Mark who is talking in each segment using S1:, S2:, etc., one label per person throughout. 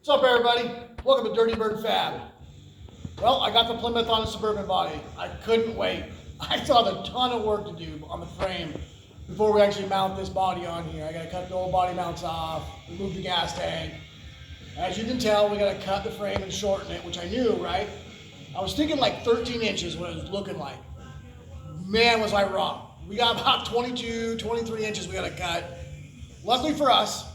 S1: What's up, everybody? Welcome to Dirty Bird Fab. Well, I got the Plymouth on a Suburban body. I couldn't wait. I still have a ton of work to do on the frame before we actually mount this body on here. I gotta cut the old body mounts off, remove the gas tank. As you can tell, we gotta cut the frame and shorten it, which I knew, right? I was thinking like 13 inches what it was looking like. Man, was I wrong. We got about 22, 23 inches we gotta cut. Luckily for us,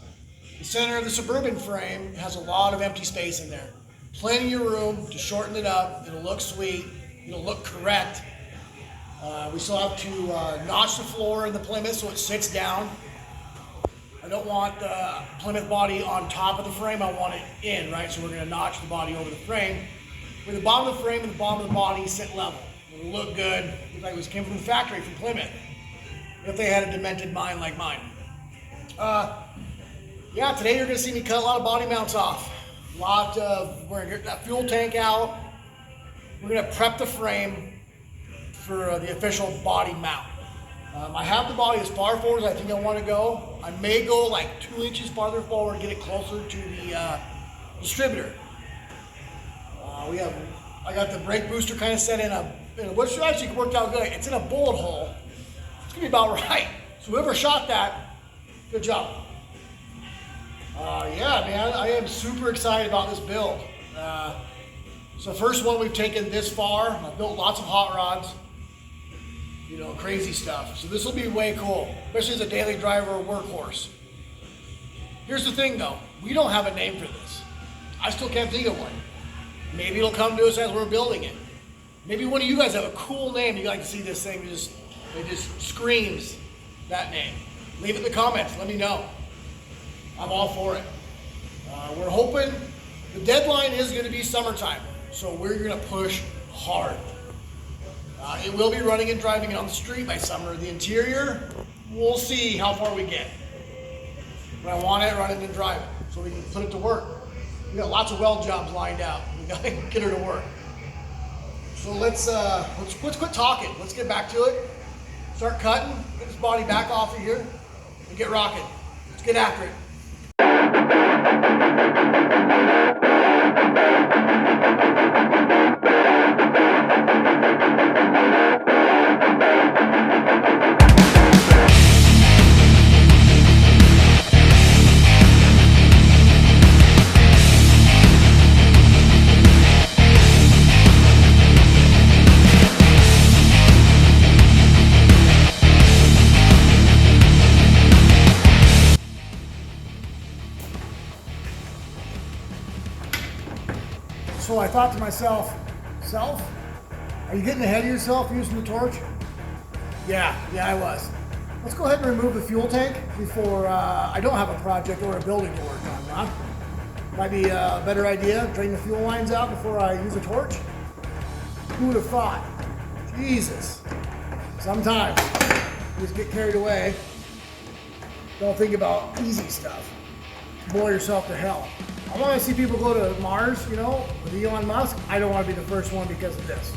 S1: the center of the Suburban frame has a lot of empty space in there. Plenty of room to shorten it up. It'll look sweet. It'll look correct. We still have to notch the floor in the Plymouth so it sits down. I don't want the Plymouth body on top of the frame. I want it in, right? So we're going to notch the body over the frame. Where the bottom of the frame and the bottom of the body sit level. It'll look good. Look like it came from the factory from Plymouth. If they had a demented mind like mine. Yeah, today you're going to see me cut a lot of body mounts off. We're going to get that fuel tank out. We're going to prep the frame for the official body mount. I have the body as far forward as I think I want to go. I may go like 2 inches farther forward to get it closer to the distributor. I got the brake booster kind of set in which actually worked out good. It's in a bullet hole. It's going to be about right. So whoever shot that, good job. Yeah, man, I am super excited about this build. It's the first one we've taken this far. I've built lots of hot rods, you know, crazy stuff. So this will be way cool, especially as a daily driver or workhorse. Here's the thing though, we don't have a name for this. I still can't think of one. Maybe it'll come to us as we're building it. Maybe one of you guys have a cool name. You like to see this thing, it just screams that name. Leave it in the comments, let me know. I'm all for it. We're hoping the deadline is going to be summertime, so we're going to push hard. It will be running and driving it on the street by summer. The interior, we'll see how far we get. But I want it running and driving so we can put it to work. We got lots of weld jobs lined out. We got to get her to work. So let's quit talking. Let's get back to it. Start cutting. Get this body back off of here and get rocking. Let's get after it. So I thought to myself, are you getting ahead of yourself using the torch? Yeah, I was. Let's go ahead and remove the fuel tank before I don't have a project or a building to work on, huh? Might be a better idea, drain the fuel lines out before I use a torch? Who would have thought? Jesus. Sometimes you just get carried away. Don't think about easy stuff. Blow yourself to hell. I want to see people go to Mars, you know, with Elon Musk. I don't want to be the first one because of this.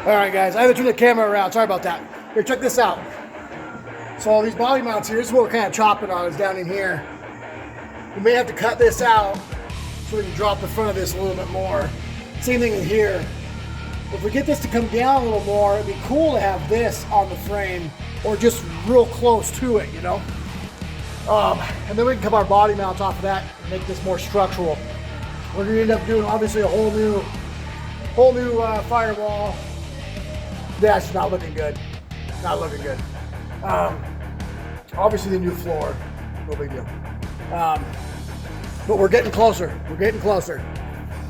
S1: All right, guys, I had to turn the camera around. Sorry about that. Here, check this out. So all these body mounts here, this is what we're kind of chopping on, is down in here. We may have to cut this out so we can drop the front of this a little bit more. Same thing in here. If we get this to come down a little more, it'd be cool to have this on the frame or just real close to it, you know? And then we can cut our body mounts off of that and make this more structural. We're gonna end up doing obviously a whole new firewall. That's not looking good. Not looking good. Obviously the new floor, no big deal. But we're getting closer. We're getting closer.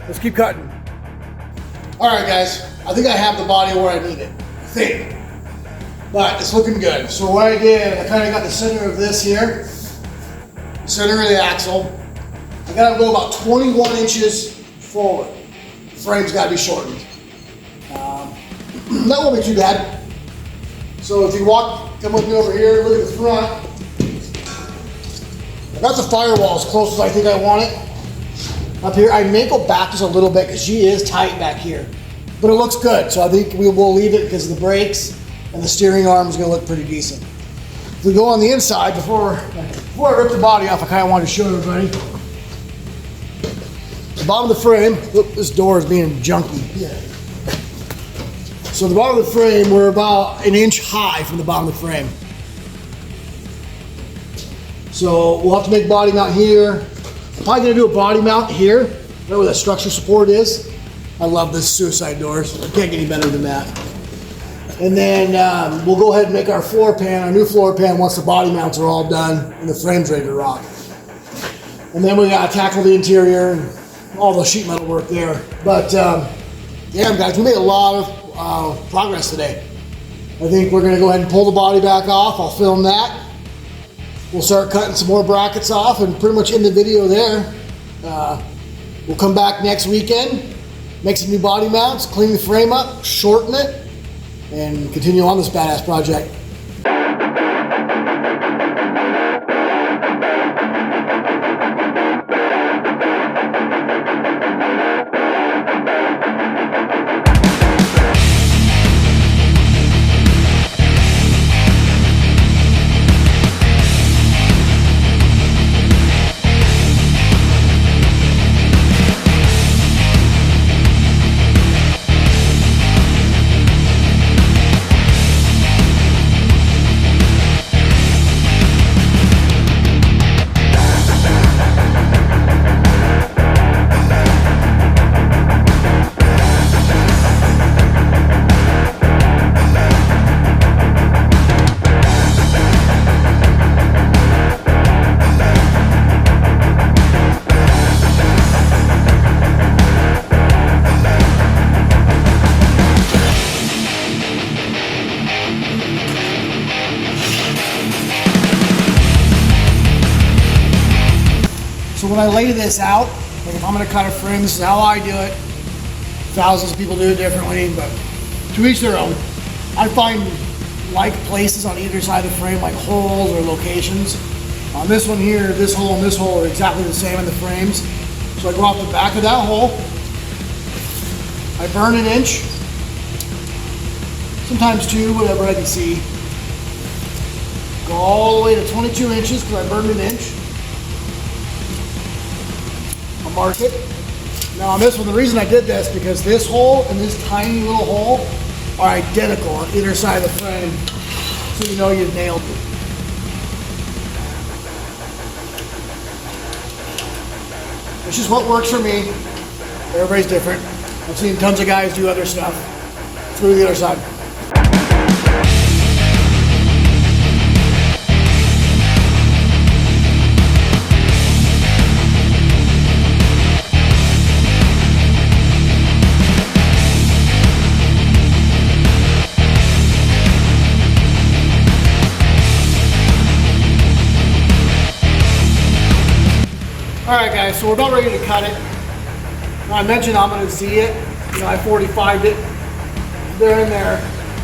S1: Let's keep cutting. All right, guys. I think I have the body where I need it. I think. but it's looking good. So what I did, I kind of got the center of this here, center of the axle. I gotta go about 21 inches forward. The frame's gotta be shortened. That won't be too bad. So if you come with me over here, look at the front. I got the firewall as close as I think I want it. Up here, I may go back just a little bit because she is tight back here. But it looks good, so I think we will leave it because the brakes and the steering arm is gonna look pretty decent. If we go on the inside, before I rip the body off, I kind of wanted to show everybody. The bottom of the frame, look, this door is being junky. Yeah. So the bottom of the frame, we're about an inch high from the bottom of the frame. So we'll have to make body mount here. I'm probably gonna do a body mount here, right where that structure support is. I love this suicide doors. I can't get any better than that. And then we'll go ahead and make our floor pan, our new floor pan, once the body mounts are all done and the frame's ready to rock. And then we gotta tackle the interior and all the sheet metal work there. But yeah, guys, we made a lot of progress today. I think we're gonna go ahead and pull the body back off. I'll film that. We'll start cutting some more brackets off and pretty much end the video there. We'll come back next weekend, make some new body mounts, clean the frame up, shorten it, and continue on this badass project. So when I lay this out, like if I'm gonna cut a frame, this is how I do it. Thousands of people do it differently, but to each their own. I find like places on either side of the frame, like holes or locations. On this one here, this hole and this hole are exactly the same in the frames. So I go off the back of that hole, I burn an inch, sometimes two, whatever I can see. Go all the way to 22 inches because I burned an inch. I'll mark it. Now on this one, the reason I did this because this hole and this tiny little hole are identical on either side of the frame, so you know you've nailed it. It's just what works for me. Everybody's different. I've seen tons of guys do other stuff. Through the other side. Alright guys, so we're about ready to cut it. Now I mentioned I'm going to Z it. You know, I 45'd it there and there.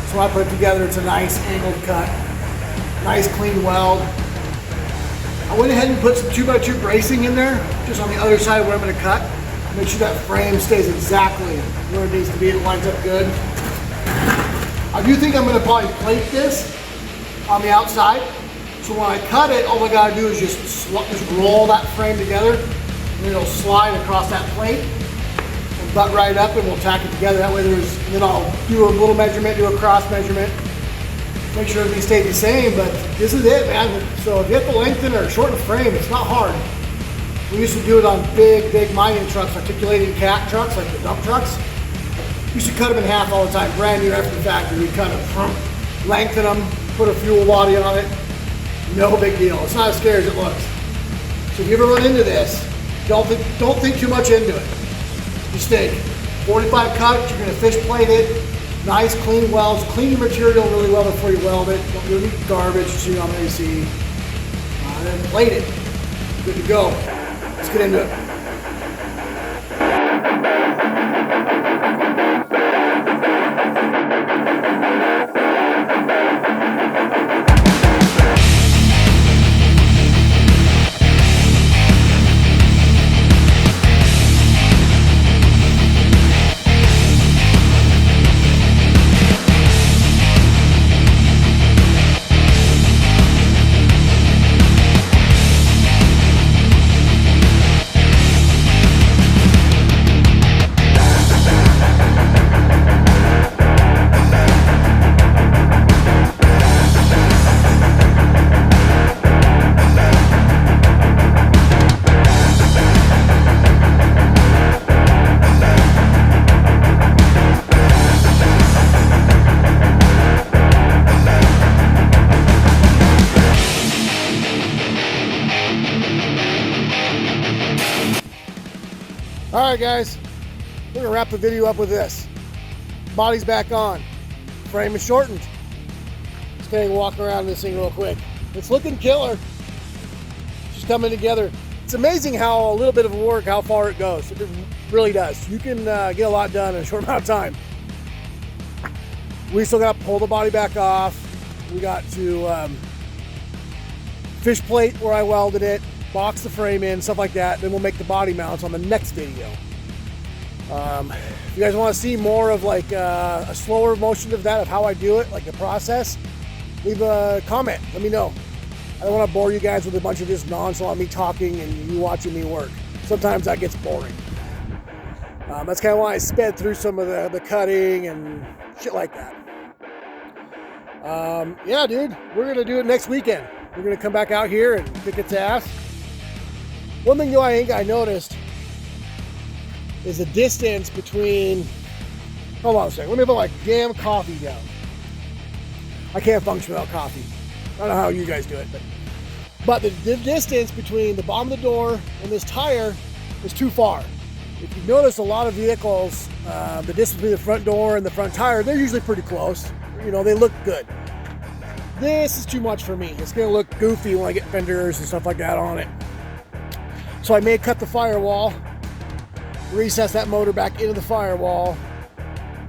S1: So I put it together, it's a nice angled cut. Nice clean weld. I went ahead and put some 2x2 bracing in there, just on the other side where I'm going to cut. Make sure that frame stays exactly where it needs to be, it lines up good. I do think I'm going to probably plate this on the outside. So when I cut it, all I gotta do is just roll that frame together, and it'll slide across that plate and butt right up, and we'll tack it together. That way then I'll do a little measurement, do a cross measurement, make sure everything stays the same, but this is it, man. So if you have to lengthen or shorten the frame, it's not hard. We used to do it on big mining trucks, articulated cat trucks, like the dump trucks. We used to cut them in half all the time, brand new after the factory. We'd cut them, lengthen them, put a fuel body on it. No big deal. It's not as scary as it looks. So if you ever run into this, don't think too much into it. Just think, 45 cut, you're gonna fish plate it, Nice clean welds. Clean your material really well before you weld it. Don't do any garbage chewing on the AC. And then plate it. Good to go. Let's get into it. All right, guys, we're gonna wrap the video up with this. Body's back on, frame is shortened. Let's kind of walk around this thing real quick. It's looking killer. It's just coming together. It's amazing how a little bit of work, how far it goes. It really does. You can get a lot done in a short amount of time. We still got to pull the body back off. We got to fish plate where I welded it, box the frame in, stuff like that. Then we'll make the body mounts on the next video. If you guys want to see more of like a slower motion of that, of how I do it, like the process, leave a comment. Let me know. I don't want to bore you guys with a bunch of just nonchalant me talking and you watching me work. Sometimes that gets boring. That's kind of why I sped through some of the cutting and shit like that. Yeah, dude, we're going to do it next weekend. We're going to come back out here and kick its ass. One thing though I noticed is the distance between, hold on a second, let me put my damn coffee down. I can't function without coffee. I don't know how you guys do it, but the distance between the bottom of the door and this tire is too far. If you notice, a lot of vehicles, the distance between the front door and the front tire, they're usually pretty close. You know, they look good. This is too much for me. It's gonna look goofy when I get fenders and stuff like that on it. So I may cut the firewall, recess that motor back into the firewall.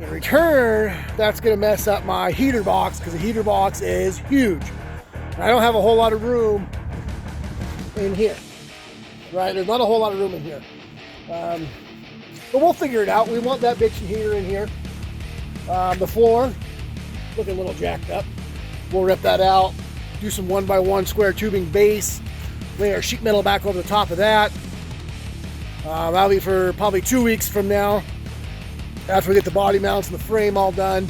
S1: In return, that's gonna mess up my heater box because the heater box is huge. And I don't have a whole lot of room in here, right? There's not a whole lot of room in here. But we'll figure it out. We want that bitch heater in here. The floor, looking a little jacked up. We'll rip that out, do some 1x1 square tubing base, lay our sheet metal back over the top of that. That'll be for probably 2 weeks from now, after we get the body mounts and the frame all done.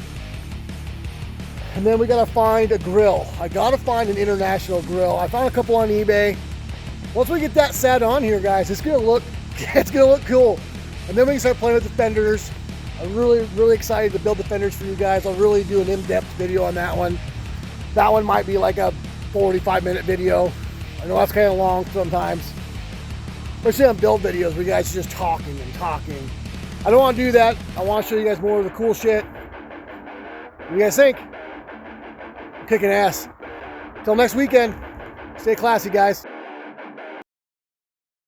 S1: And then we gotta find a grill. I gotta find an international grill. I found a couple on eBay. Once we get that set on here, guys, it's gonna look cool. And then we can start playing with the fenders. I'm really excited to build the fenders for you guys. I'll really do an in-depth video on that one. That one might be like a 45-minute video. I know that's kind of long sometimes. Especially on build videos, we guys are just talking and talking. I don't want to do that. I want to show you guys more of the cool shit. What do you guys think? I'm kicking ass. Until next weekend, stay classy, guys.